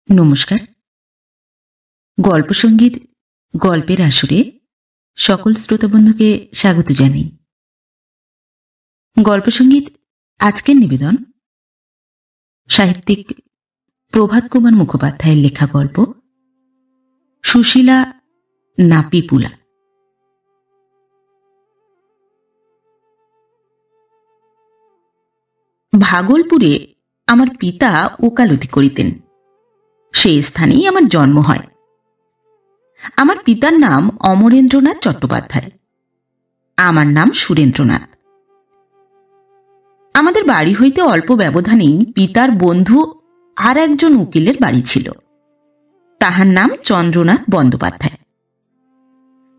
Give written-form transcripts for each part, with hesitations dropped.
নমস্কার। গল্প সঙ্গীত গল্পের আসরে সকল শ্রোতাবন্ধুকে স্বাগত জানাই। গল্প সঙ্গীত আজকের নিবেদন সাহিত্যিক প্রভাত কুমার মুখোপাধ্যায়ের লেখা গল্প সুশীলা না পিপুলা। ভাগলপুরে আমার পিতা ওকালতি করিতেন। সেই স্থানেই আমার জন্ম হয়। আমার পিতার নাম অমরেন্দ্রনাথ চট্টোপাধ্যায়, আমার নাম সুরেন্দ্রনাথ। আমাদের বাড়ি হইতে অল্প ব্যবধানেই পিতার বন্ধু আর একজন উকিলের বাড়ি ছিল। তাহার নাম চন্দ্রনাথ বন্দ্যোপাধ্যায়।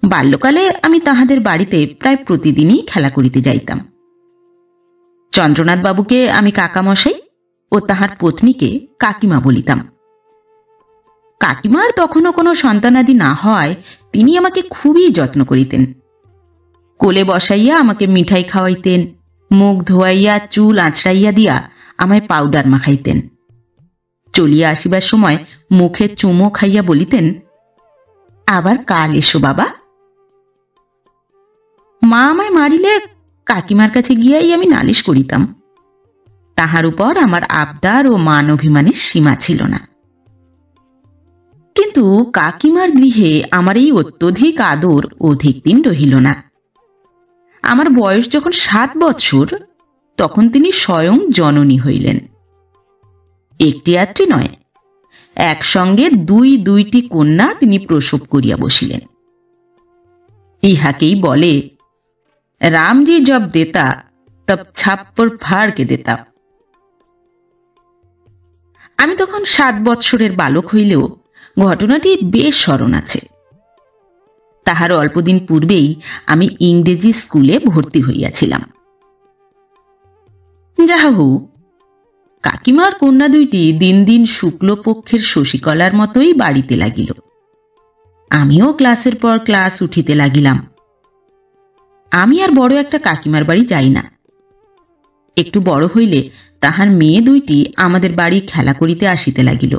বাল্যকালে আমি তাহাদের বাড়িতে প্রায় প্রতিদিনই খেলা করিতে যাইতাম। চন্দ্রনাথ বাবুকে আমি কাকামশাই ও তাহার পত্নীকে কাকিমা বলিতাম। কাকিমার তখনও কোনো সন্তানাদি না হয় তিনি আমাকে খুবই যত্ন করিতেন। কোলে বসাইয়া আমাকে মিঠাই খাওয়াইতেন, মুখ ধোয়াইয়া চুল আঁচড়াইয়া দিয়া আমায় পাউডার মাখাইতেন। চলিয়া আসিবার সময় মুখে চুমো খাইয়া বলিতেন, আবার কাল এসো বাবা। মা আমায় মারিলে কাকিমার কাছে গিয়াই আমি নালিশ করিতাম। তাহার উপর আমার আবদার ও মান অভিমানের সীমা ছিল না। কিন্তু কাকিমার গৃহে আমার এই অত্যধিক আদর অধিক দিন রহিল না। আমার বয়স যখন 7 বৎসর, তখন তিনি স্বয়ং জননী হইলেন। একটি আত্রি নয়, একসঙ্গে দুইটি কন্যা তিনি প্রসব করিয়া বসিলেন। ইহাকেই বলে রামজি জব দেতা তব ছাপ্পর ফাড়কে দেতা। আমি তখন 7 বৎসরের বালক হইলেও ঘটনাটি বেশ স্মরণ আছে। তাহার অল্পদিন পূর্বেই আমি ইংরেজি স্কুলে ভর্তি হইয়াছিলাম। যাহা হোক, কাকিমার কন্যা দুইটি দিন দিন শুক্লপক্ষের শশীকলার মতোই বাড়িতে লাগিল। আমিও ক্লাসের পর ক্লাস উঠিতে লাগিলাম। আমি আর বড় একটা কাকিমার বাড়ি যাই না। একটু বড় হইলে তাহার মেয়ে দুইটি আমাদের বাড়ি খেলা করিতে আসিতে লাগিল।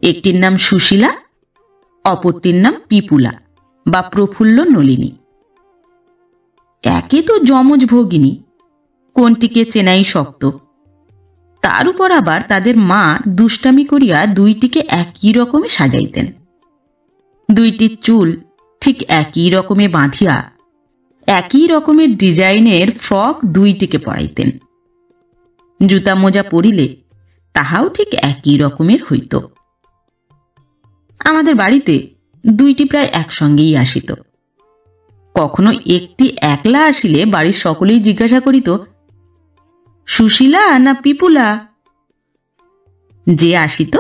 একটির নাম সুশীলা, অপরটির নাম পিপুলা বা প্রফুল্ল নলিনী। একে তো যমজ ভগিনী, কোনটিকে চেনাই শক্ত। তার উপর আবার তাদের মা দুষ্টামি করিয়া দুইটিকে একই রকমে সাজাইতেন। দুইটির চুল ঠিক একই রকমে বাঁধিয়া একই রকমের ডিজাইনের ফ্রক দুইটিকে পরাইতেন। জুতা মোজা পরিলে তাহাও ঠিক একই রকমের হইত। আমাদের বাড়িতে দুইটি প্রায় একসঙ্গেই আসিত। কখনো একটি একলা আসিলে বাড়ির সকলেই জিজ্ঞাসা করিত, সুশীলা না পিপুলা? যে আসিত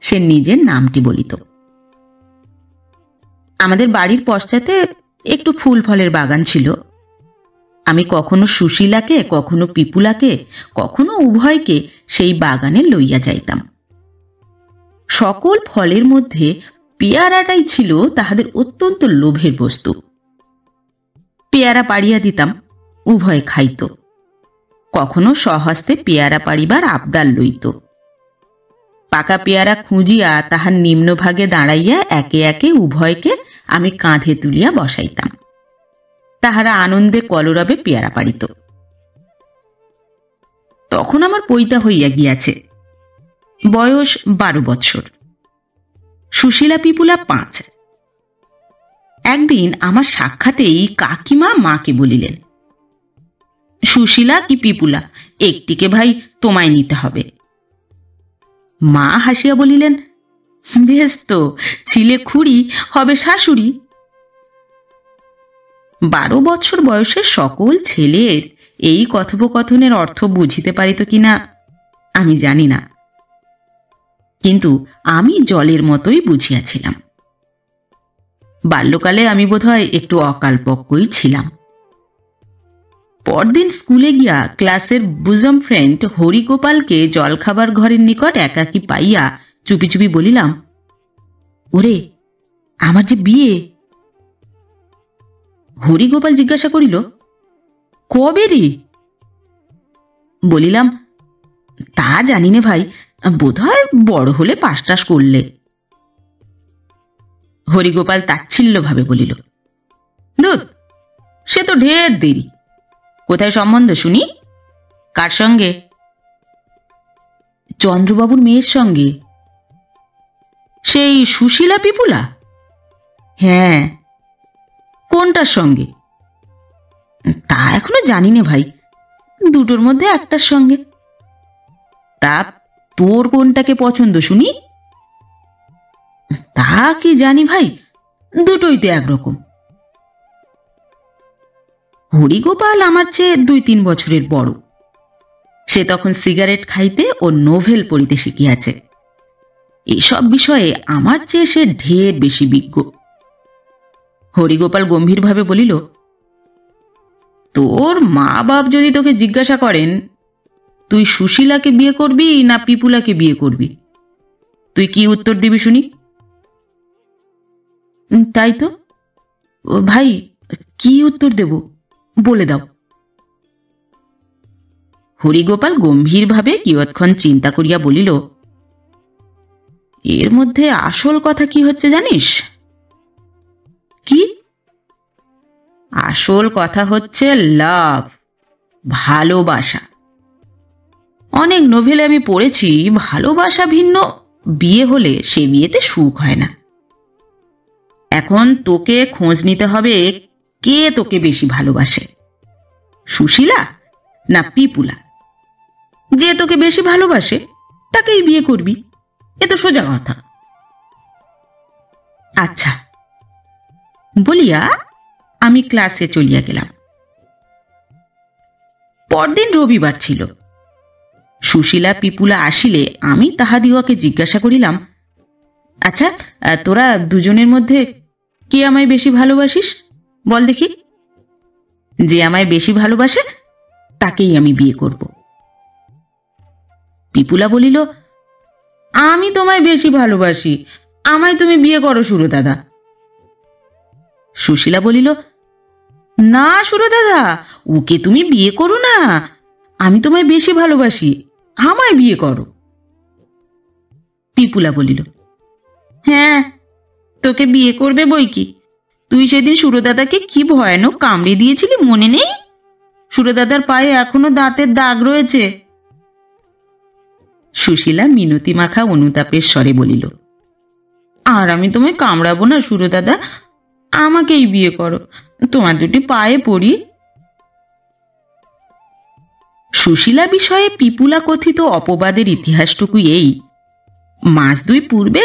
সে নিজের নামটি বলিত। আমাদের বাড়ির পশ্চাতে একটু ফুল ফলের বাগান ছিল। আমি কখনো সুশীলাকে, কখনো পিপুলাকে, কখনো উভয়কে সেই বাগানে লইয়া যাইতাম। সকল ফলের মধ্যে পেয়ারাটাই ছিল তাহাদের অত্যন্ত লোভের বস্তু। পেয়ারা পাড়িয়া দিতাম, উভয় খাইত। কখনো স্বহস্তে পেয়ারা পাড়িবার আবদার লইত। পাকা পেয়ারা খুঁজিয়া তাহার নিম্নভাগে দাঁড়াইয়া একে একে উভয়কে আমি কাঁধে তুলিয়া বসাইতাম। তাহারা আনন্দে কলরবে পেয়ারা পাড়িত। তখন আমার পৈতা হইয়া গিয়াছে, বয়স 12 বৎসর। সুশীলা পিপুলা 5। একদিন আমার সাক্ষাতেই কাকিমা মাকে বলিলেন, সুশীলা কি পিপুলা, একটিকে ভাই তোমায় নিতে হবে। মা হাসিয়া বলিলেন, বেশ তো, ছিলে খুড়ি হবে শাশুড়ি। 12 বৎসর বয়সের সকল ছেলের এই কথোপকথনের অর্থ বুঝিতে পারিত কিনা আমি জানি না, কিন্তু আমি জলের মতোই বুঝিয়াছিলাম। বাল্যকালে আমি বোধহয় একটু অকালপক্কই ছিলাম। পরদিন স্কুলে গিয়া ক্লাসের বুজম ফ্রেন্ড হরিগোপালকে জলখাবার ঘরের নিকট একাকী পাইয়া চুপি চুপি বলিলাম, ওরে, আমার যে বিয়ে। হরিগোপাল জিজ্ঞাসা করিল, কবে রে? বলিলাম, তা জানি নে ভাই, বোধহয় বড় হলে পাস টাস করলে। হরিগোপাল তাচ্ছিল্যভাবে বলিল, ধুৎ, সে তো ঢের দেরি। কোথায় সম্বন্ধ শুনি? কার সঙ্গে? চন্দ্রবাবুর মেয়ের সঙ্গে। সেই সুশীলা পিপুলা? হ্যাঁ। কোনটার সঙ্গে? তা এখনো জানি না ভাই, দুটোর মধ্যে একটার সঙ্গে। তা তোর কোনটাকে পছন্দ শুনি? তা কি জানি ভাই, দুটোই তো একরকম। হরিগোপাল আমার চেয়ে 2-3 বছরের বড়। সে তখন সিগারেট খাইতে ও নোভেল পড়িতে শিখিয়াছে। এসব বিষয়ে আমার চেয়ে সে ঢের বেশি বিজ্ঞ। হরিগোপাল গম্ভীরভাবে বলিল, তোর মা বাপ যদি তোকে জিজ্ঞাসা করেন তুই সুশীলাকে বিয়ে করবি না পিপুলাকে বিয়ে করবি, তুই কি উত্তর দিবি শুনি? তাই তো ভাই, কি উত্তর দেব বলে দাও। হরিগোপাল গম্ভীরভাবে কিয়ৎক্ষণ চিন্তা করিয়া বলিল, এর মধ্যে আসল কথা কি হচ্ছে জানিস? কি? আসল কথা হচ্ছে লাভ, ভালোবাসা। অনেক নোভেলে আমি পড়েছি, ভালোবাসা ভিন্ন, বিয়ে হলে সে বিয়েতে সুখ হয় না। এখন তোকে খোঁজ নিতে হবে কে তোকে বেশি ভালোবাসে, সুশীলা না পিপুলা। যে তোকে বেশি ভালোবাসে তাকেই বিয়ে করবি, এ তো সোজা কথা। আচ্ছা বলিয়া আমি ক্লাসে চলিয়া গেলাম। পরদিন রবিবার ছিল। সুশীলা পিপুলা আসিলে আমি তাহাদিগকে জিজ্ঞাসা করিলাম, আচ্ছা তোরা দুজনের মধ্যে কে আমায় বেশি ভালোবাসিস বল দেখি। যে আমায় বেশি ভালোবাসে তাকেই আমি বিয়ে করব। পিপুলা বলিল, আমি তোমায় বেশি ভালোবাসি, আমায় তুমি বিয়ে করো সুরদাদা। সুশীলা বলিল, না সুরদাদা, ওকে তুমি বিয়ে করো না, আমি তোমায় বেশি ভালোবাসি, আমায় বিয়ে করো। পিপুলা বলিল, হ্যাঁ তোকে বিয়ে করবে বই কি, তুই সেদিন সুরদাদাকে কি ভয়ানক কামড়ে দিয়েছিলি মনে নেই? সুরদাদার পায়ে এখনো দাঁতের দাগ রয়েছে। সুশীলা মিনতি মাখা অনুতাপের স্বরে বলিল, আর আমি তোমায় কামড়াবো না সুরদাদা, আমাকেই বিয়ে করো, তোমার দুটি পায়ে পড়ি। সুশীলা বিষয়ে পিপুলা কথিত অপবাদের ইতিহাসটুকু এই, মাস 2 পূর্বে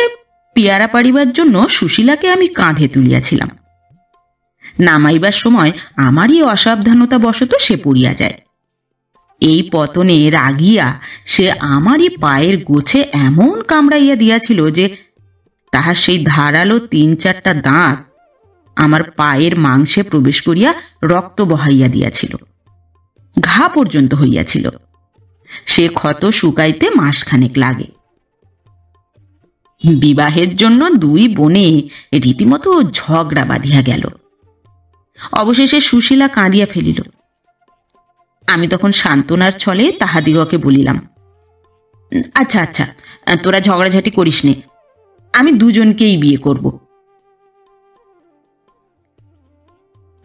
পেয়ারা পাড়িবার জন্য সুশীলাকে আমি কাঁধে তুলিয়াছিলাম। নামাইবার সময় আমারই অসাবধানতা বশত সে পড়িয়া যায়। এই পতনে রাগিয়া সে আমারই পায়ের গোছে এমন কামড়াইয়া দিয়াছিল যে তাহার সেই ধারালো 3-4টা দাঁত আমার পায়ের মাংসে প্রবেশ করিয়া রক্ত বহাইয়া দিয়াছিল, ঘা পর্যন্ত হইয়াছিল। সে ক্ষত শুকাইতে মাসখানেক লাগে। বিবাহের জন্য 2 বোনে রীতিমতো ঝগড়া বাঁধিয়া গেল। অবশেষে সুশীলা কাঁদিয়া ফেলিল। আমি তখন সান্ত্বনার ছলে তাহাদিগকে বলিলাম, আচ্ছা আচ্ছা তোরা ঝগড়াঝাটি করিস নে, আমি দুজনকেই বিয়ে করব।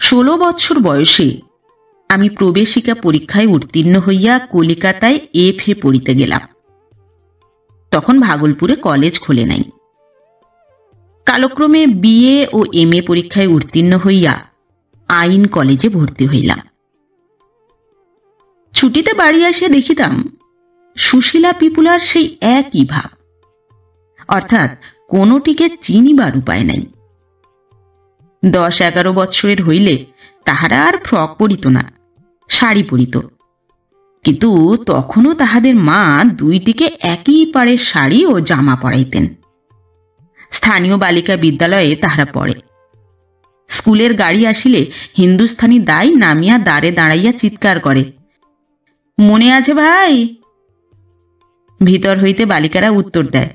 16 বৎসর বয়সে আমি প্রবেশিকা পরীক্ষায় উত্তীর্ণ হইয়া কলিকাতায় FA পড়িতে গেলাম। তখন ভাগলপুরে কলেজ খোলে নাই। কালক্রমে BA ও MA পরীক্ষায় উত্তীর্ণ হইয়া আইন কলেজে ভর্তি হইলাম। ছুটিতে বাড়ি আসিয়া দেখিতাম সুশীলা পিপুলার সেই একই ভাব, অর্থাৎ কোনোটিকে চিনিবার উপায় নাই। 10-11 বৎসরের হইলে তাহারা আর ফ্রক পরিত না, শাড়ি পরিত, কিন্তু তখনও তাহাদের মা 2টিকে একই পাড়ের শাড়ি ও জামা পরাইতেন। স্থানীয় বালিকা বিদ্যালয়ে তাহারা পড়ে। স্কুলের গাড়ি আসিলে হিন্দুস্থানি দাই নামিয়া দ্বারে দাঁড়াইয়া চিৎকার করে, মনে আছে ভাই? ভিতর হইতে বালিকারা উত্তর দেয়,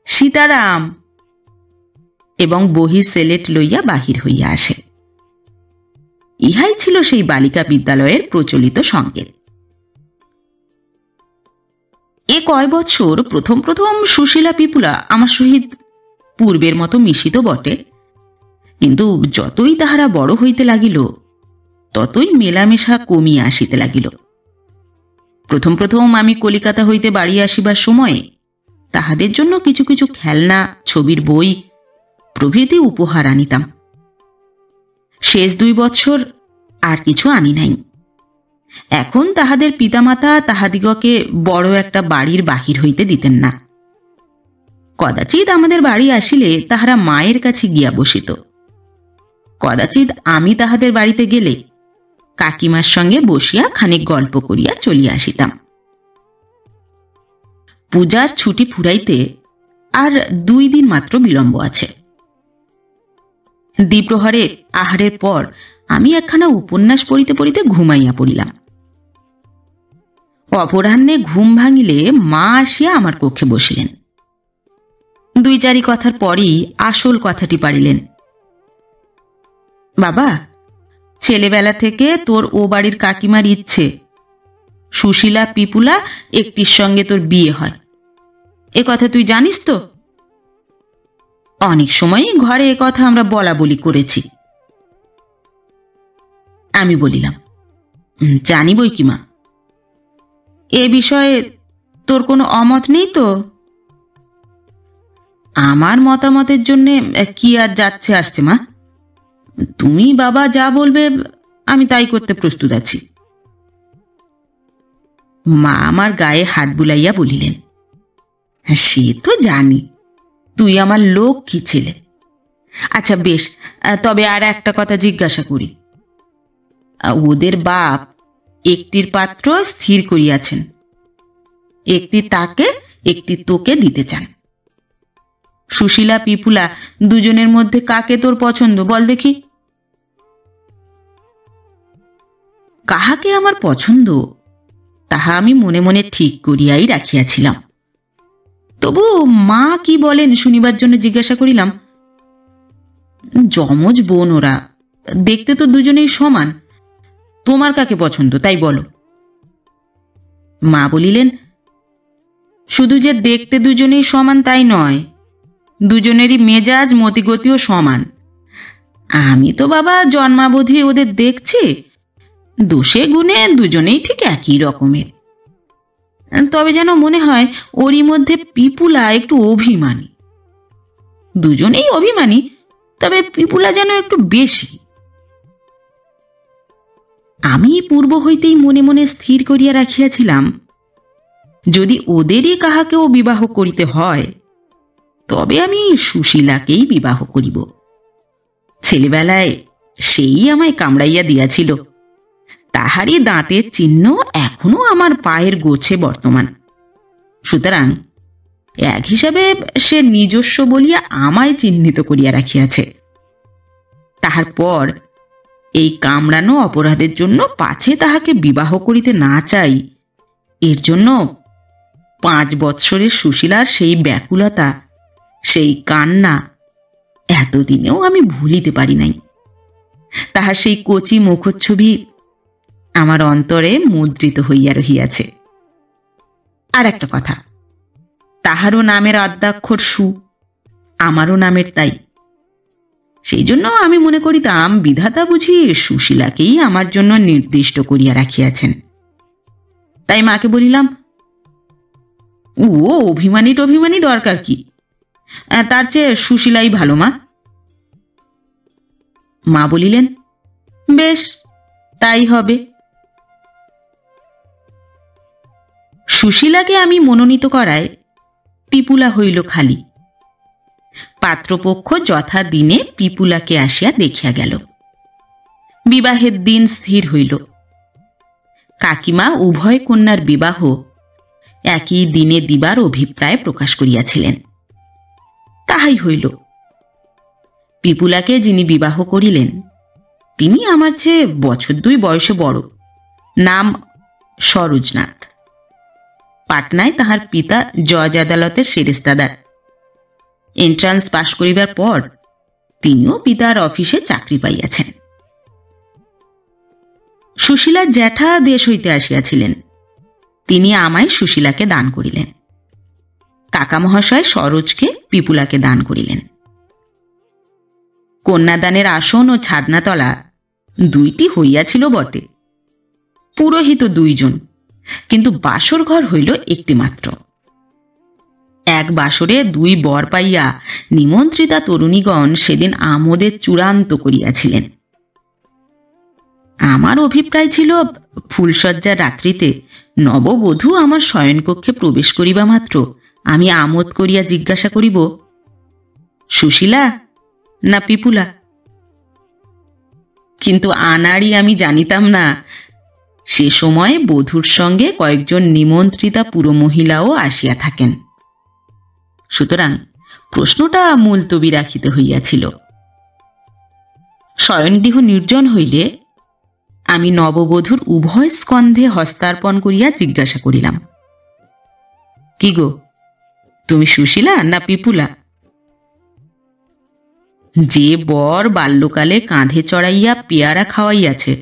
সীতারাম, এবং বহি সেলেট লইয়া বাহির হইয়া আসে। ইহাই ছিল সেই বালিকা বিদ্যালয়ের প্রচলিত সংকেত। এ কয় বছর প্রথম প্রথম সুশীলা পিপুলা আমার সহিত পূর্বের মতো মিশিত বটে, কিন্তু যতই তাহারা বড় হইতে লাগিল ততই মেলামেশা কমিয়া আসিতে লাগিল। প্রথম প্রথম আমি কলিকাতা হইতে বাড়ি আসিবার সময়ে তাহাদের জন্য কিছু কিছু খেলনা, ছবির বই প্রভৃতি উপহার আনিতাম। শেষ 2 বছর আর কিছু আনি নাই। এখন তাহাদের পিতামাতা তাহাদিগকে বড় একটা বাড়ির বাহির হইতে দিতেন না। কদাচিৎ আমাদের বাড়ি আসিলে তাহারা মায়ের কাছে গিয়া বসিত। কদাচিৎ আমি তাহাদের বাড়িতে গেলে কাকিমার সঙ্গে বসিয়া খানিক গল্প করিয়া চলিয়া আসিতাম। পূজার ছুটি ফুরাইতে আর 2 দিন মাত্র বিলম্ব আছে। দ্বিপ্রহরে আহারের পর আমি একখানা উপন্যাস পড়িতে পড়িতে ঘুমাইয়া পড়িলাম। অপরাহ্নে ঘুম ভাঙিলে মা আসিয়া আমার কক্ষে বসিলেন। 2-4 কথার পরই আসল কথাটি পাড়িলেন। বাবা, ছেলেবেলা থেকে তোর ও বাড়ির কাকিমার ইচ্ছে সুশীলা পিপুলা একটির সঙ্গে তোর বিয়ে হয়। এ কথা তুই জানিস তো? অনেক সময়ই ঘরে এ কথা আমরা বলা বলি করেছি। আমি বলিলাম, জানি বই কি মা। এ বিষয়ে তোর কোনো অমত নেই তো? আমার মতামতের জন্যে কি আর যাচ্ছে আসছে মা? তুমি বাবা যা বলবে আমি তাই করতে প্রস্তুত আছি। মা আমার গায়ে হাত বুলাইয়া বলিলেন, সে তো জানি, তুই আমার লক্ষ্মী ছেলে। আচ্ছা বেশ, তবে আর একটা কথা জিজ্ঞাসা করি। ওদের বাপ একটির পাত্র স্থির করিয়াছেন, একটি তাকে একটি তোকে দিতে চান। সুশীলা পিপুলা দুজনের মধ্যে কাকে তোর পছন্দ বল দেখি? কাহাকে আমার পছন্দ তাহা আমি মনে মনে ঠিক করিয়াই রাখিয়াছিলাম। তবু মা কি বলেন শুনিবার জন্য জিজ্ঞাসা করিলাম। যমজ বোন ওরা, দেখতে তো দুজনেই সমান, তোমার কাকে পছন্দ তাই বলো। মা বলিলেন, শুধু যে দেখতে দুজনেই সমান তাই নয়, দুজনেরই মেজাজ মতিগতিও সমান। আমি তো বাবা জন্মাবধি ওদের দেখছি, দোষে গুণে দুজনেই ঠিক একই রকমের। তবে যেন মনে হয় ওরই মধ্যে পিপুলা একটু অভিমানী। দুজনেই অভিমানী, তবে পিপুলা যেন একটু বেশি। আমি পূর্ব হইতেই মনে মনে স্থির করিয়া রাখিয়াছিলাম, যদি ওদেরই কাহাকেও বিবাহ করিতে হয় তবে আমি সুশীলাকেই বিবাহ করিব। ছেলেবেলায় সেই আমায় কামড়াইয়া দিয়াছিল, তাহারই দাঁতের চিহ্ন এখনো আমার পায়ের গোছে বর্তমান। সুতরাং এক হিসাবে সে নিজস্ব বলিয়া আমায় চিহ্নিত করিয়া রাখিয়াছে। তাহার পর এই কামড়ানো অপরাধের জন্য পাছে তাহাকে বিবাহ করিতে না চাই, এর জন্য 5 বৎসরের সুশীলার সেই ব্যাকুলতা, সেই কান্না এতদিনেও আমি ভুলিতে পারি নাই। তাহার সেই কচি মুখচ্ছবি আমার অন্তরে মুদ্রিত হইয়া রহিয়াছে। আর একটা কথা, তাহারও নামের আদ্যাক্ষর সু, আমারও নামের তাই। সেই জন্য আমি মনে করিতাম বিধাতা বুঝি সুশীলাকেই আমার জন্য নির্দিষ্ট করিয়া রাখিয়াছেন। তাই মাকে বলিলাম, ও অভিমানী টভিমানী দরকার কি, তার চেয়ে সুশীলাই ভালো মা। মা বলিলেন, বেশ তাই হবে। সুশীলাকে আমি মনোনীত করায় পিপুলা হইল খালি। পাত্রপক্ষ যথা দিনে পিপুলাকে আসিয়া দেখিয়া গেল। বিবাহের দিন স্থির হইল। কাকিমা উভয় কন্যার বিবাহ একই দিনে দিবার অভিপ্রায় প্রকাশ করিয়াছিলেন। তাহাই হইল। পিপুলাকে যিনি বিবাহ করিলেন তিনি আমার চেয়ে 2 বছর বয়সে বড়। নাম সরোজনাথ। পাটনায় তাহার পিতা জজ আদালতের সেরেস্তাদার। এন্ট্রান্স পাশ করিবার পর তিনিও পিতার অফিসে চাকরি পাইয়াছেন। সুশীলার জ্যাঠা দেশ হইতে আসিয়াছিলেন। তিনি আমায় সুশীলাকে দান করিলেন। কাকা মহাশয় সরোজকে পিপুলাকে দান করিলেন। কন্যাদানের আসন ও ছাদনাতলা দুইটি হইয়াছিল বটে, পুরোহিত 2 জন, কিন্তু বাসর ঘর হইল একটি মাত্র। এক বাসরে 2 বর পাইয়া নিমন্ত্রিতা তরুণীগণ সেদিন আমোদের চূড়ান্ত করিয়াছিলেন। আমার অভিপ্রায় ছিল ফুলসজ্জার রাত্রিতে নববধূ আমার শয়নকক্ষে প্রবেশ করিবা মাত্র আমি আমোদ করিয়া জিজ্ঞাসা করিব, সুশীলা না পিপুলা? কিন্তু আনাড়ি আমি জানিতাম না সে সময় বধূর সঙ্গে কয়েকজন নিমন্ত্রিতা পুরমহিলাও আসিয়া থাকেন। সুতরাং প্রশ্নটা মুলতবি রাখিতে হইয়াছিল। শয়নগৃহ নির্জন হইলে আমি নববধূর উভয় স্কন্ধে হস্তার্পণ করিয়া জিজ্ঞাসা করিলাম, কি গো, তুমি সুশীলা না পিপুলা? যে বর বাল্যকালে কাঁধে চড়াইয়া পেয়ারা খাওয়াইয়াছে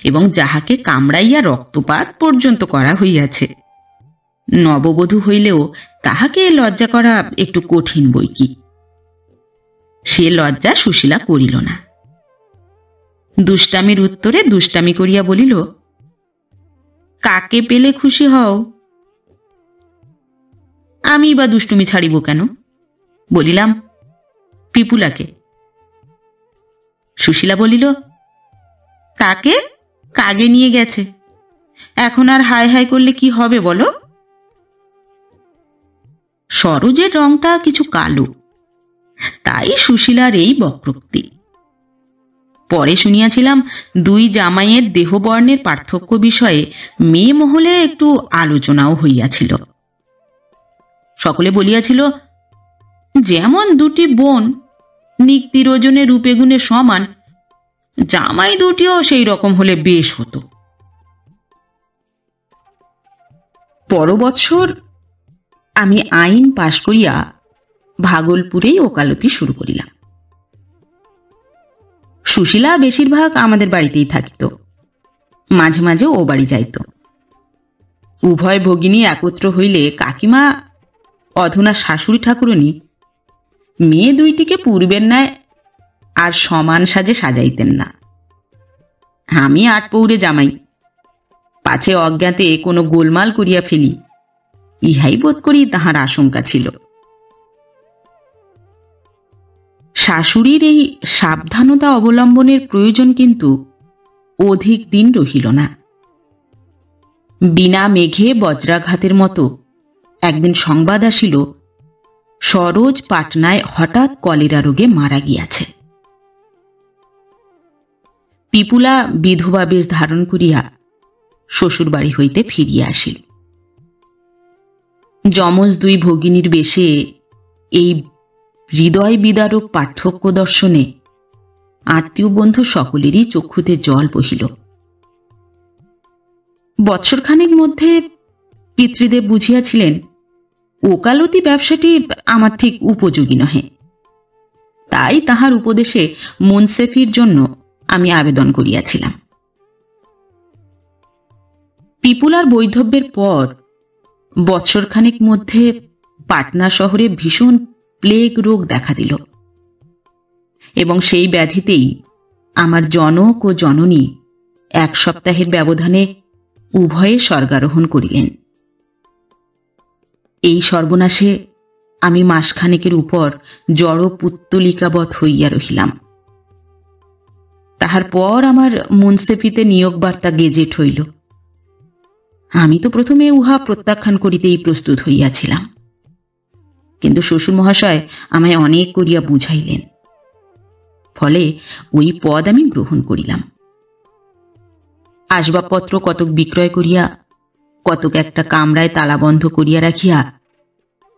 এবং যাহাকে কামড়াইয়া রক্তপাত পর্যন্ত করা হইয়াছে, নববধূ হইলেও তাহাকে লজ্জা করা একটু কঠিন বই কি। সে লজ্জা সুশীলা করিল না। দুষ্টামির উত্তরে দুষ্টামি করিয়া বলিল, কাকে পেলে খুশি হও? আমি বা দুষ্টুমি ছাড়িব কেন? বলিলাম, পিপুলাকে। সুশীলা বলিল, তাকে কাগে নিয়ে গেছে, এখন আর হাই হাই করলে কি হবে বলো? সরোজের রংটা কিছু কালো, তাই সুশীলার এই বক্রোক্তি। পরে শুনিয়াছিলাম 2 জামাইয়ের দেহবর্ণের পার্থক্য বিষয়ে মেয়ে মহলে একটু আলোচনাও হইয়াছিল। সকলে বলিয়াছিল, যেমন 2টি বোন নিক্তির ওজনে রূপে গুণে সমান, জামাই 2টিও সেই রকম হলে বেশ হতো। পর বৎসর আমি আইন পাশ করিয়া ভাগলপুরেই ওকালতি শুরু করিলাম। সুশীলা বেশিরভাগ আমাদের বাড়িতেই থাকিত, মাঝে মাঝে ও বাড়ি যাইত। উভয় ভগিনী একত্র হইলে কাকিমা, অধুনা শাশুড়ি ঠাকুরনী, মেয়ে 2টিকে পূর্বের ন্যায় আর সমান সাজে সাজাইতেন না। আমি 8 পৌরে জামাই, পাছে অজ্ঞাতে কোনো গোলমাল করিয়া ফেলি, ইহাই বোধ করি তাহার আশঙ্কা ছিল। শাশুড়ির এই সাবধানতা অবলম্বনের প্রয়োজন কিন্তু অধিক দিন রহিল না। বিনা মেঘে বজ্রাঘাতের মতো একদিন সংবাদ আসিল, সরোজ পাটনায় হঠাৎ কলেরা রোগে মারা গিয়াছে। পিপুলা বিধবা বেশ ধারণ করিয়া শ্বশুর বাড়ি হইতে ফিরিয়া আসিল। যমজ 2 ভগিনীর বেশে এই হৃদয় বিদারক পার্থক্য দর্শনে আত্মীয় বন্ধু সকলেরই চক্ষুতে জল বহিল। বৎসরখানেক মধ্যে পিতৃদেব বুঝিয়াছিলেন ওকালতি ব্যবসাটি আমার ঠিক উপযোগী নহে, তাই তাহার উপদেশে মুনসেফির জন্য আমি আবেদন করিয়াছিলাম। পিপুলার বৈধব্যের পর বৎসরখানেক মধ্যে পাটনা শহরে ভীষণ প্লেগ রোগ দেখা দিল এবং সেই ব্যাধিতেই আমার জনক ও জননী 1 সপ্তাহের ব্যবধানে উভয়ে স্বর্গারোহণ করিলেন। এই সর্বনাশে আমি মাসখানেকের উপর জড় পুত্তলিকাবৎ হইয়া রহিলাম। তাহার পর আমার মুনসেফিতে নিয়োগ বার্তা গেজেট হইল। আমি তো প্রথমে উহা প্রত্যাখ্যান করিতেই প্রস্তুত হইয়াছিলাম, কিন্তু শ্বশুর মহাশয় আমায় অনেক করিয়া বুঝাইলেন, ফলে ওই পদ আমি গ্রহণ করিলাম। আসবাবপত্র কতক বিক্রয় করিয়া, কতক একটা কামরায় তালাবন্ধ করিয়া রাখিয়া,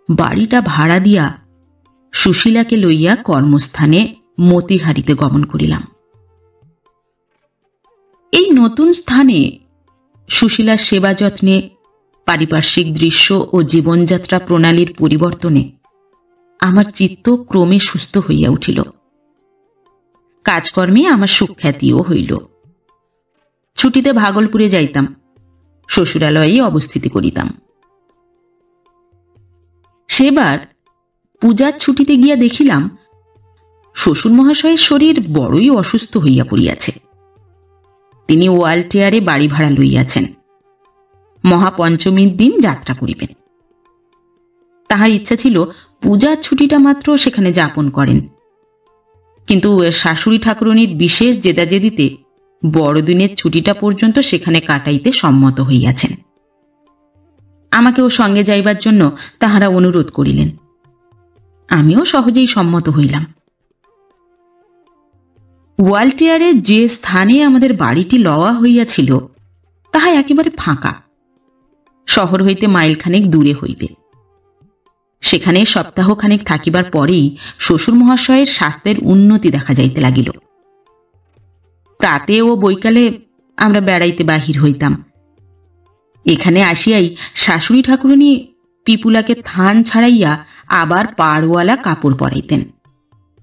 বাড়িটা ভাড়া দিয়া সুশীলাকে লইয়া কর্মস্থানে মতিহারিতে গমন করিলাম। এই নতুন স্থানে সুশীলার সেবা যত্নে, পারিপার্শ্বিক দৃশ্য ও জীবনযাত্রা প্রণালীর পরিবর্তনে আমার চিত্ত ক্রমে সুস্থ হইয়া উঠিল। কাজকর্মে আমার সুখ্যাতিও হইল। ছুটিতে ভাগলপুরে যাইতাম, শ্বশুরালয়েই অবস্থিতি করিতাম। সেবার পূজার ছুটিতে গিয়া দেখিলাম শ্বশুর মহাশয়ের শরীর বড়ই অসুস্থ হইয়া পড়িয়াছে। তিনি ওয়ালটেয়ারে বাড়ি ভাড়া লইয়াছেন, মহাপঞ্চমীর দিন যাত্রা করিবেন। তাহার ইচ্ছা ছিল পূজার ছুটিটা মাত্র সেখানে যাপন করেন, কিন্তু শাশুড়ি ঠাকুরনীর বিশেষ জেদাজেদিতে বড়দিনের ছুটিটা পর্যন্ত সেখানে কাটাইতে সম্মত হইয়াছেন। আমাকেও সঙ্গে যাইবার জন্য তাহারা অনুরোধ করিলেন। আমিও সহজেই সম্মত হইলাম। ওয়ালটেয়ারে যে স্থানে আমাদের বাড়িটি লওয়া হইয়াছিল তাহা একেবারে ফাঁকা, শহর হইতে মাইলখানেক দূরে হইবে। সেখানে সপ্তাহখানেক থাকিবার পরেই শ্বশুর মহাশয়ের স্বাস্থ্যের উন্নতি দেখা যাইতে লাগিল। প্রাতে ও বৈকালে আমরা বেড়াইতে বাহির হইতাম। এখানে আসিয়াই শাশুড়ি ঠাকুরনী পিপুলাকে থান ছাড়াইয়া আবার পাড়ওয়ালা কাপড় পরাইতেন,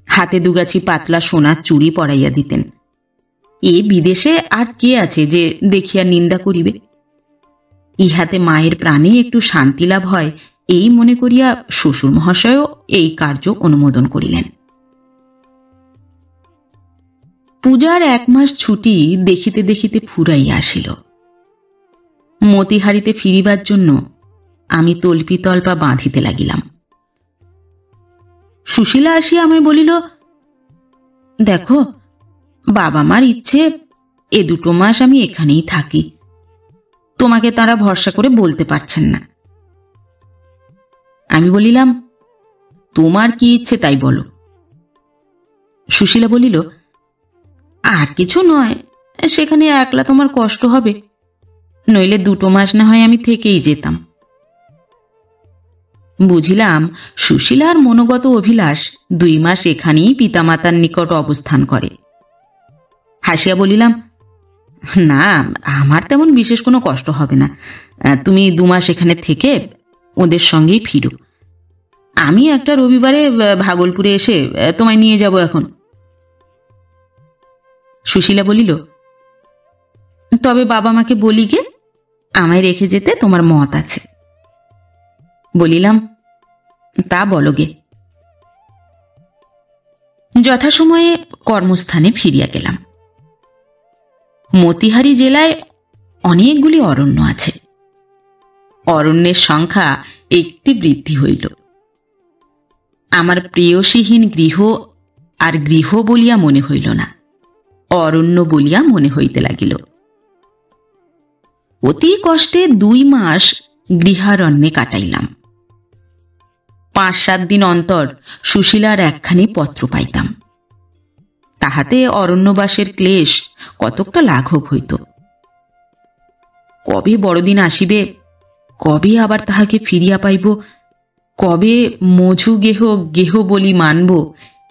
হাতে দুগাছি পাতলা সোনার চুড়ি পরাইয়া দিতেন। এ বিদেশে আর কে আছে যে দেখিয়া নিন্দা করিবে? ইহাতে মায়ের প্রাণে একটু শান্তি লাভ হয়, এই মনে করিয়া শ্বশুর মহাশয়ও এই কার্য অনুমোদন করিলেন। পূজার 1 মাস ছুটি দেখিতে দেখিতে ফুরাইয়া আসিল। মতিহারিতে ফিরিবার জন্য আমি তল্পা বাঁধিতে লাগিলাম। সুশীলা আসিয়া আমায় বলিল, দেখো, বাবা মার ইচ্ছে এ 2 মাস আমি এখানেই থাকি, তোমাকে তারা ভরসা করে বলতে পারছেন না। আমি বলিলাম, তোমার কি ইচ্ছে তাই বলো। সুশীলা বলিল, আর কিছু নয়, সেখানে একলা তোমার কষ্ট হবে, নইলে 2 মাস না হয় আমি থেকেই যেতাম। বুঝিলাম সুশীলার মনোগত অভিলাষ 2 মাস এখানেই পিতামাতার নিকট অবস্থান করে। হাসিয়া বলিলাম, না, আমার তেমন বিশেষ কোনো কষ্ট হবে না, তুমি 2 মাস এখানে থেকে ওদের সঙ্গেই ফিরো। আমি একটা রবিবারে ভাগলপুরে এসে তোমায় নিয়ে যাব এখন। সুশীলা বলিল, তবে বাবা মাকে বলি গে, আমায় রেখে যেতে তোমার মত আছে। বলিলাম, তা বলো গে। যথাসময়ে কর্মস্থানে ফিরিয়া গেলাম। মতিহারি জেলায় অনেকগুলি অরণ্য আছে। অরণ্যের সংখ্যা একটি বৃদ্ধি হইল। আমার প্রেয়সীহীন গৃহ আর গৃহ বলিয়া মনে হইল না, অরণ্য বলিয়া মনে হইতে লাগিল। অতি কষ্টে 2 মাস গৃহারণ্যে কাটাইলাম। 5-7 দিন অন্তর সুশীলার একখানি পত্র পাইতাম। তাহাতে অরণ্যবাসের ক্লেশ কতকটা লাঘব হইত। কবে বড়দিন আসিবে, কবে আবার তাহাকে ফিরিয়া পাইব, কবে মঝু গেহ গেহ বলি মানব,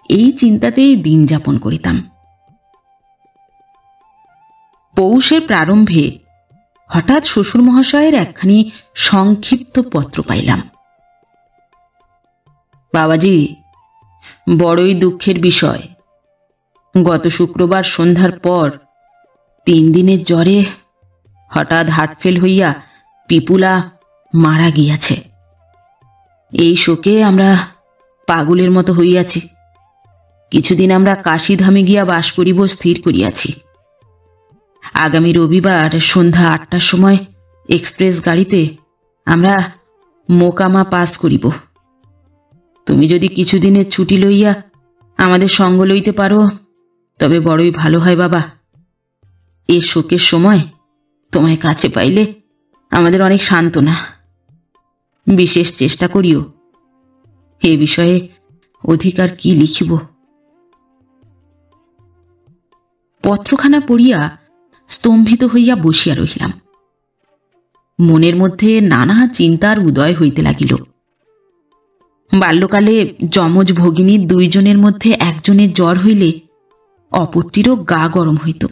এই চিন্তাতেই দিন যাপন করিতাম। পৌষের প্রারম্ভে হঠাৎ শ্বশুর মহাশয়ের একখানি সংক্ষিপ্ত পত্র পাইলাম। বাবাজি, বড়ই দুঃখের বিষয়, গত শুক্রবার সন্ধ্যার পর 3 দিনের জ্বরে হঠাৎ হার্টফেল হইয়া পিপুলা মারা গিয়াছে। এই শোকে আমরা পাগলের মতো হইয়াছি। কিছুদিন আমরা কাশীধামে গিয়া বাস করিব স্থির করিয়াছি। আগামী রবিবার সন্ধ্যা 8টার সময় এক্সপ্রেস গাড়িতে আমরা মোকামা পাস করিব। তুমি যদি কিছুদিনের ছুটি লইয়া আমাদের সঙ্গ লইতে পারো তবে বড়ই ভালো হয় বাবা। এ শোকের সময় তোমায় কাছে পাইলে আমাদের অনেক সান্ত্বনা। বিশেষ চেষ্টা করিও। এ বিষয়ে অধিকার কি লিখিব। পত্রখানা পড়িয়া স্তম্ভিত হইয়া বসিয়া রহিলাম। মনের মধ্যে নানা চিন্তার উদয় হইতে লাগিল। বাল্যকালে যমজ ভগিনীর 2 জনের মধ্যে একজনের জ্বর হইলে অপরটিরও গা গরম হইত।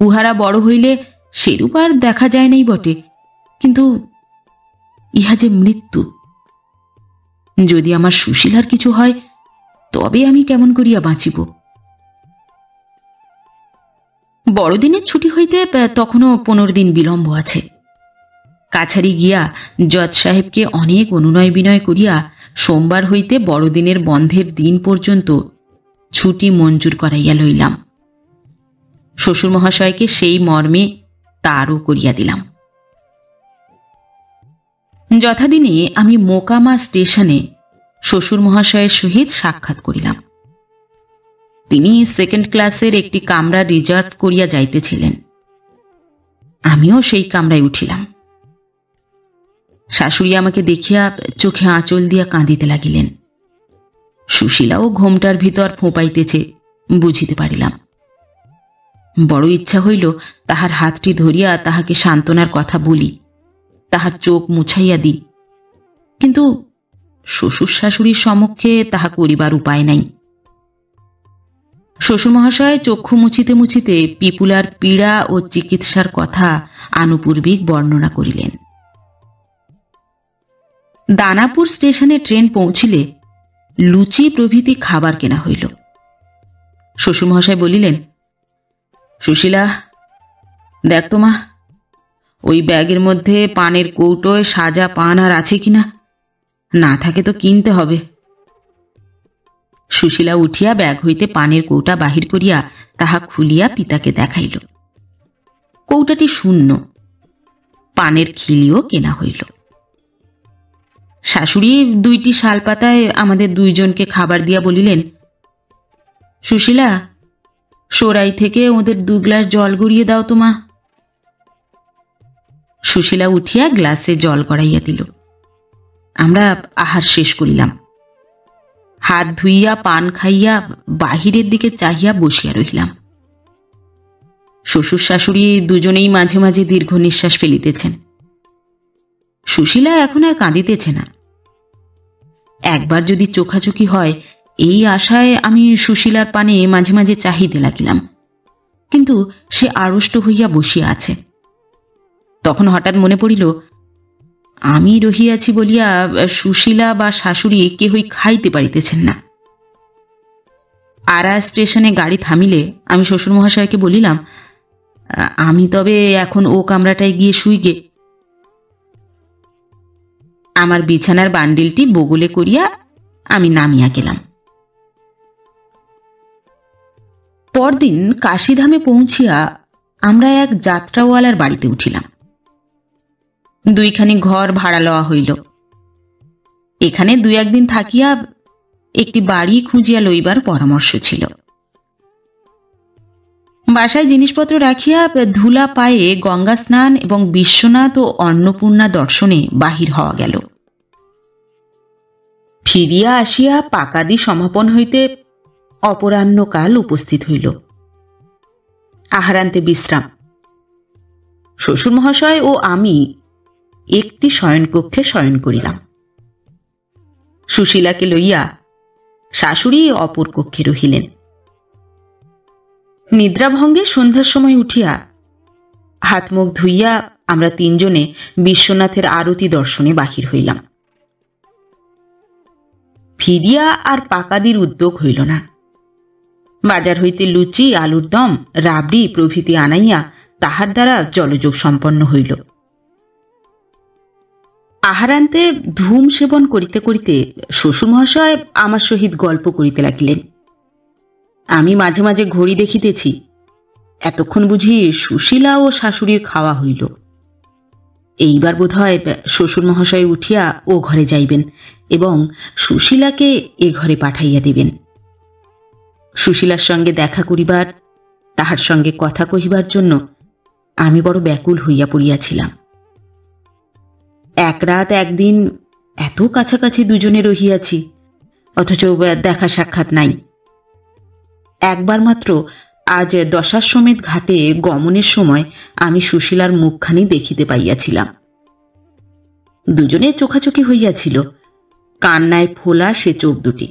উহারা বড় হইলে সেরূপ আর দেখা যায় নাই বটে, কিন্তু ইহা যে মৃত্যু। যদি আমার সুশীলার কিছু হয় তবে আমি কেমন করিয়া বাঁচিব। বড়দিনের ছুটি হইতে তখনও 15 দিন বিলম্ব আছে। কাছারি গিয়া জজ সাহেবকে অনেক অনুনয় বিনয় করিয়া সোমবার হইতে বড়দিনের বন্ধের দিন পর্যন্ত ছুটি মঞ্জুর করাইয়া লইলাম। শ্বশুর মহাশয়কে সেই মর্মে তারও করিয়া দিলাম। যথাদিনে আমি মোকামা স্টেশনে শ্বশুর মহাশয়ের সহিত সাক্ষাৎ করিলাম। তিনি সেকেন্ড ক্লাসের একটি কামরা রিজার্ভ করিয়া যাইতেছিলেন। আমিও সেই কামরায় উঠিলাম। শাশুড়ি আমাকে দেখিয়া চোখে আঁচল দিয়া কাঁদিতে লাগিলেন। সুশীলাও ঘোমটার ভিতর ফোঁপাইতেছে, বুঝিতে পারিলাম। বড় ইচ্ছা হইল তাহার হাতটি ধরিয়া তাহাকে সান্ত্বনার কথা বলি, তাহার চোখ মুছাইয়া দিই, কিন্তু শ্বশুর শাশুড়ির সমক্ষে তাহা করিবার উপায় নাই। শ্বশুরমহাশয় চক্ষু মুছিতে মুছিতে পিপুলার পীড়া ও চিকিৎসার কথা আনুপূর্বিক বর্ণনা করিলেন। দানাপুর স্টেশনে ট্রেন পৌঁছিলে লুচি প্রভৃতি খাবার কেনা হইল। শ্বশুরমহাশয় বলিলেন, সুশীলা, দেখ তো মা, ওই ব্যাগের মধ্যে পানের কৌটোয় সাজা পান আর আছে কিনা, না থাকে তো কিনতে হবে। সুশীলা উঠিয়া ব্যাগ হইতে পানের কৌটা বাহির করিয়া তাহা খুলিয়া পিতাকে দেখাইল। কৌটাটি শূন্য, পানের খিলিও কেনা হইল। শাশুড়ি 2টি শালপাতায় আমাদের 2 জনকে খাবার দিয়া বলিলেন, সুশীলা, সরাই থেকে ওদের 2 গ্লাস জল গড়িয়ে দাও তো মা। সুশীলা উঠিয়া গ্লাসে জল গড়াইয়া দিল। আমরা আহার শেষ করিলাম। হাত ধুইয়া পান খাইয়া বাহিরের দিকে চাহিয়া বসিয়া রহিলাম। শ্বশুর শাশুড়ি দুজনেই মাঝে মাঝে দীর্ঘ নিঃশ্বাস ফেলিতেছেন। সুশীলা এখন আর কাঁদিতেছে না। একবার যদি চোখাচোখি হয় এই আশায় আমি সুশীলার পানে মাঝে মাঝে চাহিতে লাগিলাম, কিন্তু সে আড়ষ্ট হইয়া বসিয়া আছে। তখন হঠাৎ মনে পড়িল, আমি রহিয়াছি বলিয়া সুশীলা বা শাশুড়ি কেহই খাইতে পারিতেছেন না। আরা স্টেশনে গাড়ি থামিলে আমি শ্বশুরমহাশয়কে বলিলাম, আমি তবে এখন ও কামরাটায় গিয়ে শুই গে। আমার বিছানার বান্ডিলটি বগলে করিয়া আমি নামিয়া গেলাম। পরদিন কাশিধামে পৌঁছিয়া আমরা এক যাত্রাওয়ালার বাড়িতে উঠিলাম। 2খানি ঘর ভাড়া লওয়া হইল। এখানে 2-1 দিন থাকিয়া একটি বাড়ি খুঁজিয়া লইবার পরামর্শ ছিল। বাসায় জিনিসপত্র রাখিয়া ধুলা পায়ে গঙ্গা স্নান এবং বিশ্বনাথ ও অন্নপূর্ণা দর্শনে বাহির হওয়া গেল। ফিরিয়া আসিয়া পাকাদি সমাপন হইতে অপরাহ্নকাল উপস্থিত হইল। আহারান্তে বিশ্রাম। শ্বশুর মহাশয় ও আমি একটি শয়নকক্ষে শয়ন করিলাম। সুশীলাকে লইয়া শাশুড়ি অপর কক্ষে রহিলেন। নিদ্রাভঙ্গে সন্ধ্যার সময় উঠিয়া হাত মুখ ধুইয়া আমরা 3 জনে বিশ্বনাথের আরতি দর্শনে বাহির হইলাম। ফিরিয়া আর পাকাদির উদ্যোগ হইল না। বাজার হইতে লুচি, আলুর দম, রাবড়ি প্রভৃতি আনাইয়া তাহার দ্বারা জলযোগ সম্পন্ন হইল। আহারান্তে ধূম সেবন করিতে করিতে শ্বশুর মহাশয় আমার সহিত গল্প করিতে লাগিলেন। আমি মাঝে মাঝে ঘড়ি দেখিতেছি, এতক্ষণ বুঝি সুশীলা ও শাশুড়ির খাওয়া হইল। এইবার বোধহয় শ্বশুর মহাশয় উঠিয়া ও ঘরে যাইবেন এবং সুশীলাকে এ ঘরে পাঠাইয়া দিবেন। সুশীলার সঙ্গে দেখা করিবার, তাহার সঙ্গে কথা কহিবার জন্য আমি বড় ব্যাকুল হইয়া পড়িয়াছিলাম। 1 রাত 1 দিন এত কাছাকাছি 2 জনে রহিয়াছি, অথচ দেখা সাক্ষাৎ নাই। একবার মাত্র আজ দশাশ্বমেধ ঘাটে গমনের সময় আমি সুশীলার মুখখানি দেখিতে পাইয়াছিলাম। 2 জনে চোখাচোখি হইয়াছিল, কান্নায় ফোলা সে চোখ দুটি।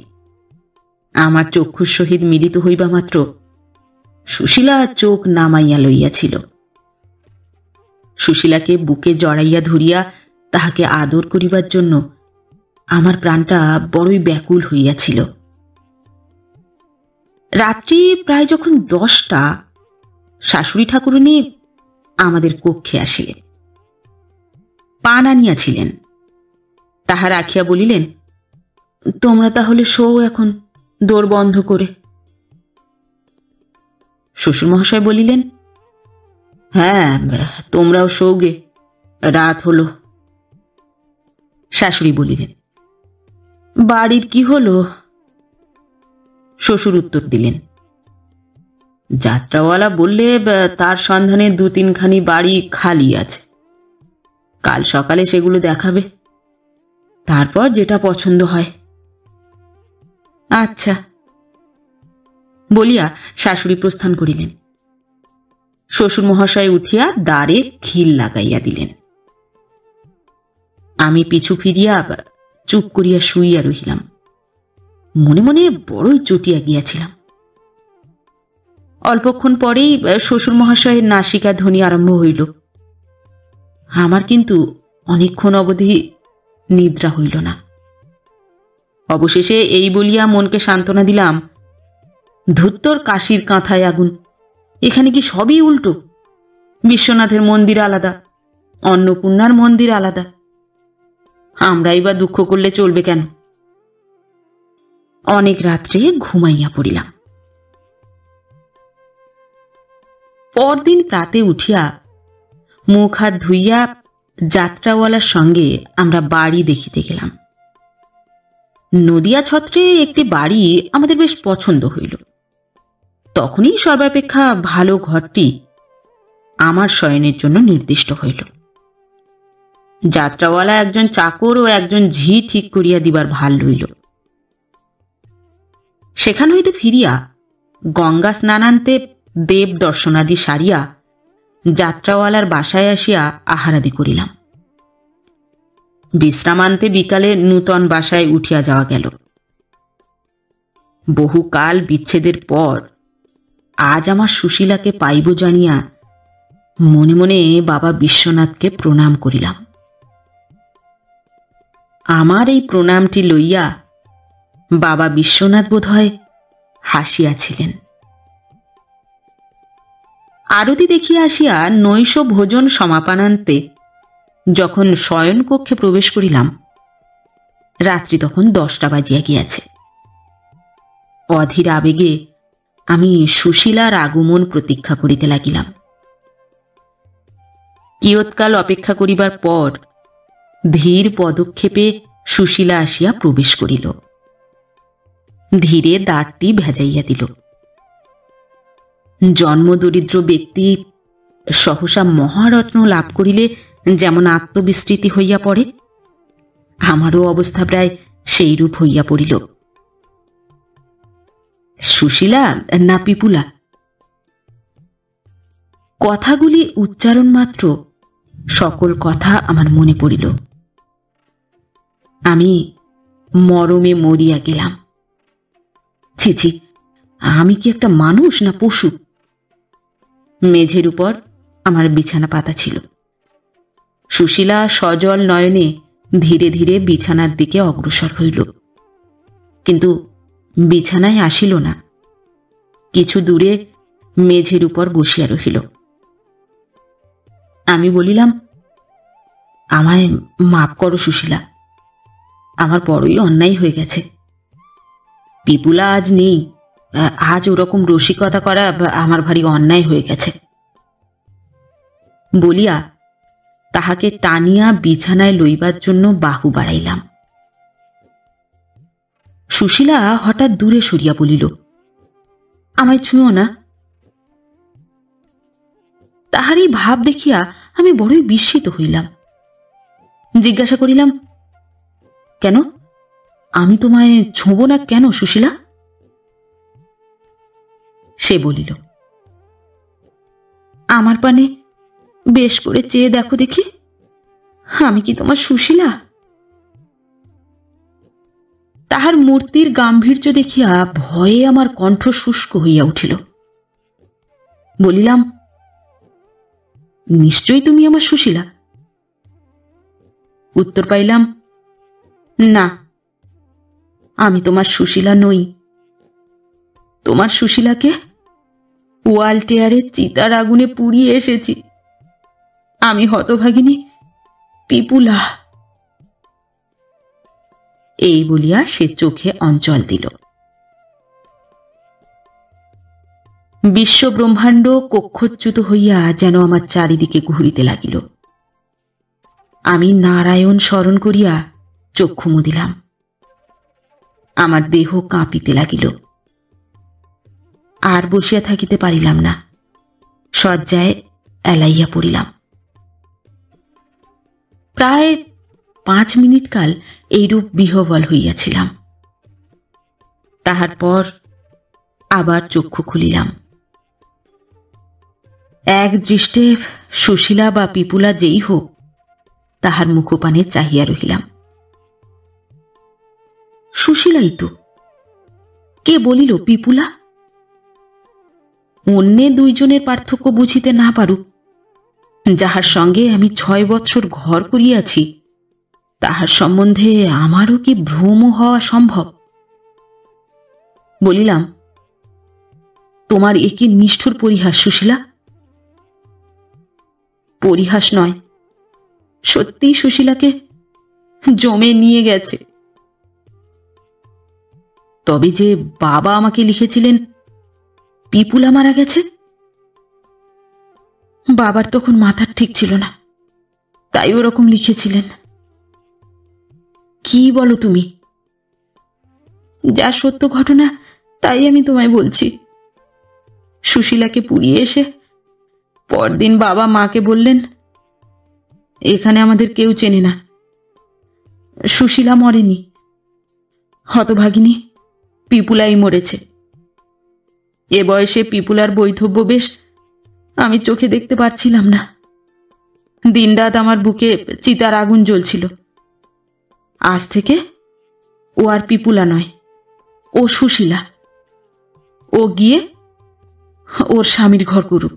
আমার চক্ষুর সহিত মিলিত হইবা মাত্র সুশীলা চোখ নামাইয়া লইয়াছিল। সুশীলাকে বুকে জড়াইয়া ধরিয়া তাহাকে আদর করিবার জন্য আমার প্রাণটা বড়ই ব্যাকুল হইয়াছিল। রাত্রি প্রায় যখন 10টা, শাশুড়ি ঠাকুরুনী আমাদের কক্ষে আসিলেন। পান আনিয়াছিলেন। তাহা রাখিয়া বলিলেন, তোমরা তাহলে শোও এখন দোর বন্ধ করে। শ্বশুরমহাশয় বলিলেন, হ্যাঁ, তোমরাও শোগে, রাত হল। শাশুড়ি বলিলেন, বাড়ির কি হলো? শ্বশুর উত্তর দিলেন, যাত্রাওয়ালা বললে তার সন্ধানে 2-3খানি বাড়ি খালি আছে, কাল সকালে সেগুলো দেখাবে, তারপর যেটা পছন্দ হয়। আচ্ছা বলিয়া শাশুড়ি প্রস্থান করিলেন। শ্বশুর মহাশয় উঠিয়া দ্বারে খিল লাগাইয়া দিলেন। আমি পিছু ফিরিয়া চুপ করিয়া শুইয়া রহিলাম। মনে মনে বড়ই চটিয়া গিয়াছিলাম। অল্পক্ষণ পরেই শ্বশুর মহাশয়ের নাসিকা ধ্বনি আরম্ভ হইল। আমার কিন্তু অনেকক্ষণ অবধি নিদ্রা হইল না। অবশেষে এই বলিয়া মনকে সান্ত্বনা দিলাম, ধুত্তর কাশির কাঁথায় আগুন, এখানে কি সবই উল্টো? বিশ্বনাথের মন্দির আলাদা, অন্নপূর্ণার মন্দির আলাদা, আমরাই বা দুঃখ করলে চলবে কেন? অনেক রাত্রে ঘুমাইয়া পড়িলাম। পরদিন প্রাতে উঠিয়া মুখ হাত ধুইয়া যাত্রাওয়ালার সঙ্গে আমরা বাড়ি দেখিতে গেলাম। নদিয়া ছত্রে একটি বাড়ি আমাদের বেশ পছন্দ হইল। তখনই সর্বাপেক্ষা ভালো ঘরটি আমার শয়নের জন্য নির্দিষ্ট হইল। যাত্রাওয়ালা একজন চাকর ও একজন ঝি ঠিক করিয়া দিবার ভাল লইল। সেখান হইতে ফিরিয়া গঙ্গা স্নানান্তে দেব দর্শনাদি সারিয়া যাত্রাওয়ালার বাসায় আসিয়া আহারাদি করিলাম। বিশ্রামান্তে বিকালে নূতন বাসায় উঠিয়া যাওয়া গেল। বহুকাল বিচ্ছেদের পর আজ আমার সুশীলাকে পাইব জানিয়া মনে মনে বাবা বিশ্বনাথকে প্রণাম করিলাম। আমার এই প্রণামটি লইয়া বাবা বিশ্বনাথ বোধহয় হাসিয়াছিলেন। আরতি দেখিয়া আসিয়া নৈশ ভোজন সমাপনান্তে যখন শয়নকক্ষে প্রবেশ করিলাম, রাত্রি তখন 10টা বাজিয়া গিয়াছে। অধীর আবেগে আমি সুশীলার আগমন প্রতীক্ষা করিতে লাগিলাম। কিয়ৎকাল অপেক্ষা করিবার পর ধীর পদক্ষেপে সুশীলা আসিয়া প্রবেশ করিল। ধীরে দ্বারটি ভেজাইয়া দিল। জন্মদরিদ্র ব্যক্তি সহসা মহারত্ন লাভ করিলে যেমন আত্মবিস্মৃতি হইয়া পড়ে, আমারও অবস্থা প্রায় সেইরূপ হইয়া পড়িল। সুশীলা না পিপুলা? কথাগুলি উচ্চারণ মাত্র সকল কথা আমার মনে পড়িল। আমি মরমে মরিয়া গেলাম। ছি ছি, আমি কি একটা মানুষ না পশু? মেঝের উপর আমার বিছানা পাতা ছিল। সুশীলা সজল নয়নে ধীরে ধীরে বিছানার দিকে অগ্রসর হইল, কিন্তু বিছানায় আসিল না। কিছু দূরে মেঝের উপর বসিয়া রহিল। আমি বলিলাম, আমায় মাপ করো সুশীলা, আমার বড়ই অন্যায় হয়ে গেছে। পিপুলা আজ নেই, আজ ওরকম রসিকতা করা আমার ভারী অন্যায় হয়ে গেছে বলিয়া তাহাকে টানিয়া বিছানায় লইবার জন্য বাহু বাড়াইলাম। সুশীলা হঠাৎ দূরে সরিয়া বলিল, আমায় ছুঁয়ো না। তাহারই ভাব দেখিয়া আমি বড়ই বিস্মিত হইলাম। জিজ্ঞাসা করিলাম, কেন, আমি তোমায় ছোঁব না কেন সুশীলা? সে বলিল, আমার পানে বেশ করে চেয়ে দেখো দেখি, আমি কি তোমার সুশীলা? তাহার মূর্তির গাম্ভীর্য দেখিয়া ভয়ে আমার কণ্ঠ শুষ্ক হইয়া উঠিল। বলিলাম, নিশ্চয়ই তুমি আমার সুশীলা। উত্তর পাইলাম, না, আমি তোমার সুশীলা নই। তোমার সুশীলাকে ওয়াল টেয়ারে চিতার আগুনে পুড়িয়ে এসেছি। আমি হতভাগিনী পিপুলা। এই বলিয়া সে চোখে অঞ্চল দিল। বিশ্বব্রহ্মাণ্ড কক্ষচ্যুত হইয়া যেন আমার চারিদিকে ঘুরিতে লাগিল। আমি নারায়ণ স্মরণ করিয়া চক্ষু মুদিলাম। আমার দেহ কাঁপিতে লাগিল। আর বসিয়া থাকিতে পারিলাম না, শয্যায় এলাইয়া পড়িলাম। প্রায় 5 মিনিট কাল এইরূপ বিহ্বল হইয়াছিলাম। তাহার পর আবার চক্ষু খুলিলাম। এক দৃষ্টে সুশীলা বা পিপুলা যেই হোক, তাহার মুখপানে চাহিয়া রহিলাম। সুশীলাই তো। কে বলিল পিপুলা? অন্য দুইজনের পার্থক্য বুঝিতে না পারুক, যাহার সঙ্গে আমি 6 বৎসর ঘর করিয়াছি, তাহার সম্বন্ধে আমারও কি ভ্রম হওয়া সম্ভব? বলিলাম, তোমার এ কি নিষ্ঠুর পরিহাস সুশীলা? পরিহাস নয়, সত্যিই সুশীলাকে জমে নিয়ে গেছে। তবে যে বাবা আমাকে লিখেছিলেন পিপুলা মারা গেছে, বাবার তখন মাথার ঠিক ছিল না, তাই ওরকম লিখেছিলেন। কি বলো তুমি? যা সত্য ঘটনা তাই আমি তোমায় বলছি। সুশীলাকে পুড়িয়ে এসে পরদিন বাবা মাকে বললেন, এখানে আমাদের কেউ চেনে না, সুশীলা মরেনি, হতভাগিনী পিপুলাই মরেছে। এ বয়সে পিপুলার বৈধব্য বেশ আমি চোখে দেখতে পারছিলাম না। দিনরাত আমার বুকে চিতার আগুন জ্বলছিল। আজ থেকে ও আর পিপুলা নয়, ও সুশীলা। ও গিয়ে ওর স্বামীর ঘর করুক।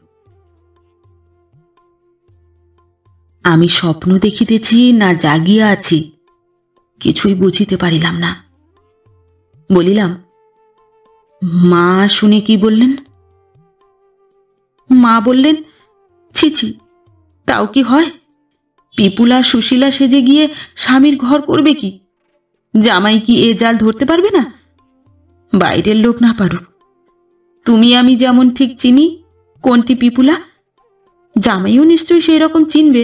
আমি স্বপ্ন দেখিতেছি না জাগিয়া আছি কিছুই বুঝিতে পারিলাম না। বলিলাম, মা শুনে কি বললেন? মা বললেন, ছি ছি, তাও কি হয়? পিপুলা সুশীলা সেজে গিয়ে স্বামীর ঘর করবে কি? জামাই কি এ জাল ধরতে পারবে না? বাইরের লোক না পারুক, তুমি আমি যেমন ঠিক চিনি কোনটি পিপুলা, জামাইও নিশ্চয়ই সেই রকম চিনবে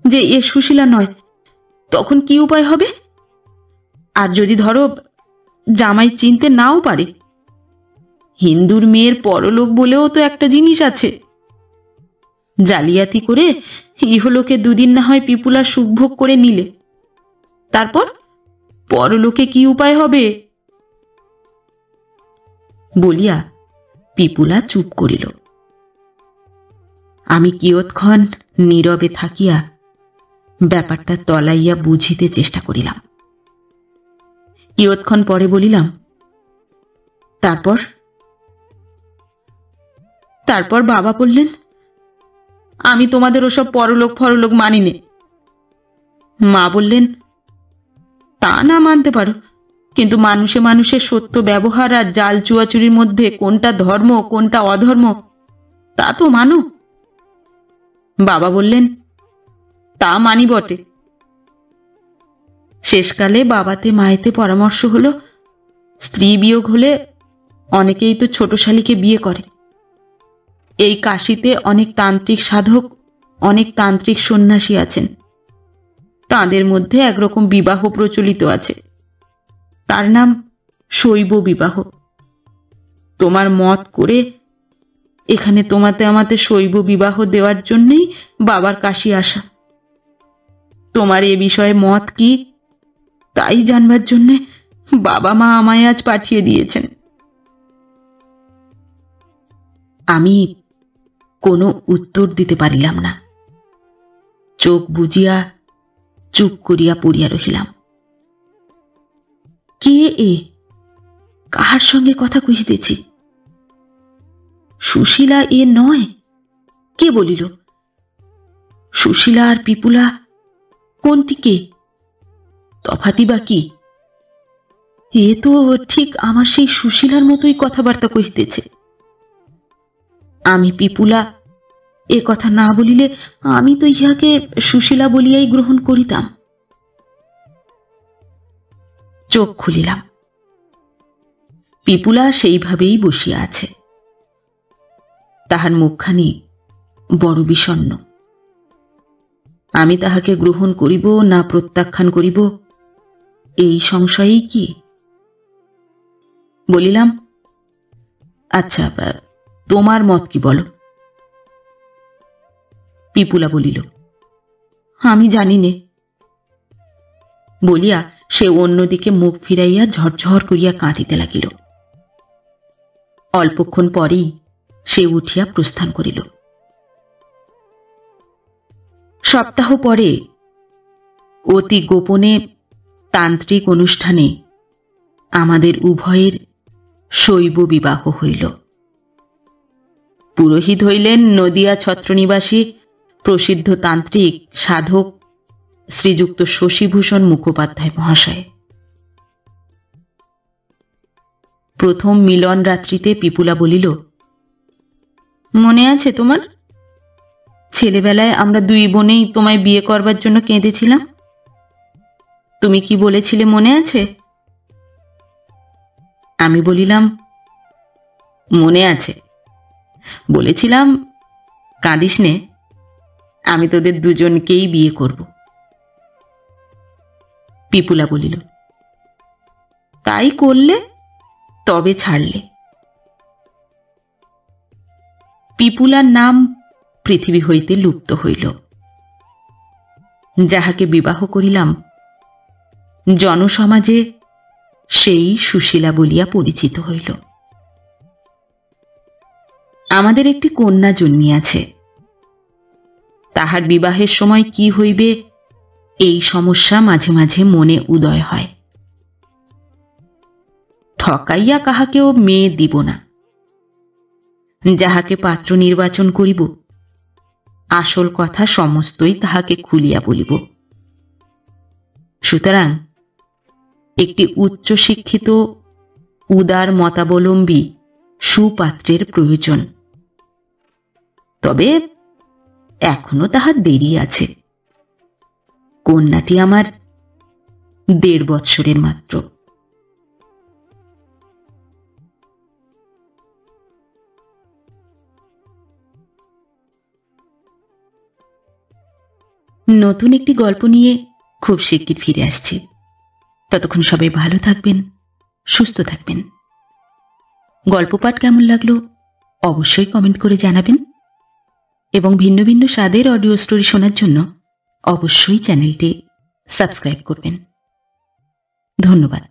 যে এ সুশীলা নয়। তখন কি উপায় হবে? আর যদি ধরো জামাই চিনতে নাও পারে, হিন্দুর মেয়ের পরলোক বলেও তো একটা জিনিস আছে। জালিয়াতি করে ইহলোকে 2 দিন না হয় পিপুলা সুখভোগ করে নিলে, তারপর পরলোকে কি উপায় হবে? বলিয়া পিপুলা চুপ করিল। আমি কিয়ৎক্ষণ নীরবে থাকিয়া ব্যাপারটা তলাইয়া বুঝিতে চেষ্টা করিলাম। কিয়ৎক্ষণ পরে বলিলাম, তারপর? তারপর বাবা বললেন, আমি তোমাদের ওসব পরলোক ফরলোক মানি নে। মা বললেন, তা না মানতে পারো, কিন্তু মানুষে মানুষের সত্য ব্যবহার আর জাল চুয়াচুরির মধ্যে কোনটা ধর্ম কোনটা অধর্ম তা তো মানো। বাবা বললেন, তা মানি বটে। শেষকালে বাবাতে মায়েতে পরামর্শ হলো, স্ত্রী বিয়োগ হলে অনেকেই তো ছোট শালীকে বিয়ে করে। এই কাশীতে অনেক তান্ত্রিক সাধক, অনেক তান্ত্রিক সন্ন্যাসী আছেন। তাঁদের মধ্যে একরকম বিবাহ প্রচলিত আছে, তার নাম শৈব বিবাহ। তোমার মত করে এখানে তোমাতে আমাতে শৈব বিবাহ দেওয়ার জন্যই বাবার কাশী আসা। তোমার এ বিষয়ে মত কি তাই জানবার জন্যে বাবা মা আমায় আজ পাঠিয়ে দিয়েছেন। আমি কোনো উত্তর দিতে পারিলাম না। চোখ বুজিয়া চুপ করিয়া পড়িয়া রহিলাম। কে এ? কাহার সঙ্গে কথা কহিতেছি? সুশীলা এ নয়? কে বলিল? সুশীলা আর পিপুলা কোনটি কে? তফাতি বা কি? এ তো ঠিক আমার সেই সুশীলার মতোই কথাবার্তা কহিতেছে। আমি পিপুলা এ কথা না বলিলে আমি তো ইহাকে সুশীলা বলিয়াই গ্রহণ করিতাম। চোখ খুলিলাম, পিপুলা সেইভাবেই বসিয়া আছে। তাহার মুখখানি বড় বিষণ্ণ। আমি তাহাকে গ্রহণ করিব না প্রত্যাখ্যান করিব এই সংশয়েই কি। বলিলাম, আচ্ছা, তোমার মত কি বলো? পিপুলা বলিল, আমি জানি নে। বলিয়া সে অন্যদিকে মুখ ফিরাইয়া ঝরঝর করিয়া কাঁদিতে লাগিল। অল্পক্ষণ পরেই সে উঠিয়া প্রস্থান করিল। সপ্তাহ পরে অতি গোপনে তান্ত্রিক অনুষ্ঠানে আমাদের উভয়ের শৈব বিবাহ হইল। পুরোহিত হইলেন নদিয়া ছত্রনিবাসী প্রসিদ্ধ তান্ত্রিক সাধক শ্রীযুক্ত শশীভূষণ মুখোপাধ্যায় মহাশয়। প্রথম মিলন রাত্রিতে পিপুলা বলিল, মনে আছে তোমার? ছেলেবেলায় আমরা দুই বোনেই তোমায় বিয়ে করবার জন্য কেঁদেছিলাম। তুমি কি বলেছিলে মনে আছে? আমি বলিলাম, মনে আছে। বলেছিলাম, কাঁদিস নে, আমি তোদের দুজনকেই বিয়ে করব। পিপুলা বলিল, তাই করলে তবে ছাড়লে। পিপুলার নাম পৃথিবী হইতে লুপ্ত হইল। যাহাকে বিবাহ করিলাম জনসমাজে সেই সুশীলা বলিয়া পরিচিত হইল। আমাদের একটি কন্যা জন্মিয়াছে। তাহার বিবাহের সময় কি হইবে এই সমস্যা মাঝে মাঝে মনে উদয় হয়। ঠকাইয়া কাহাকেও মেয়ে দিব না। যাহাকে পাত্র নির্বাচন করিব আসল কথা সমস্তই তাহাকে খুলিয়া বলিব। সুতরাং একটি উচ্চশিক্ষিত উদার মতাবলম্বী সুপাত্রের প্রয়োজন। তবে এখনো তাহার দেরি আছে। কন্যাটি আমার 1.5 বৎসরের মাত্র। নতুন একটি গল্প নিয়ে খুব শিগগির ফিরে আসছি। ততক্ষণ সবাই ভালো থাকবেন, সুস্থ থাকবেন। গল্প পাঠ কেমন লাগলো অবশ্যই কমেন্ট করে জানাবেন এবং ভিন্ন ভিন্ন স্বাদের অডিও স্টোরি শোনার জন্য অবশ্যই চ্যানেলটি সাবস্ক্রাইব করবেন। ধন্যবাদ।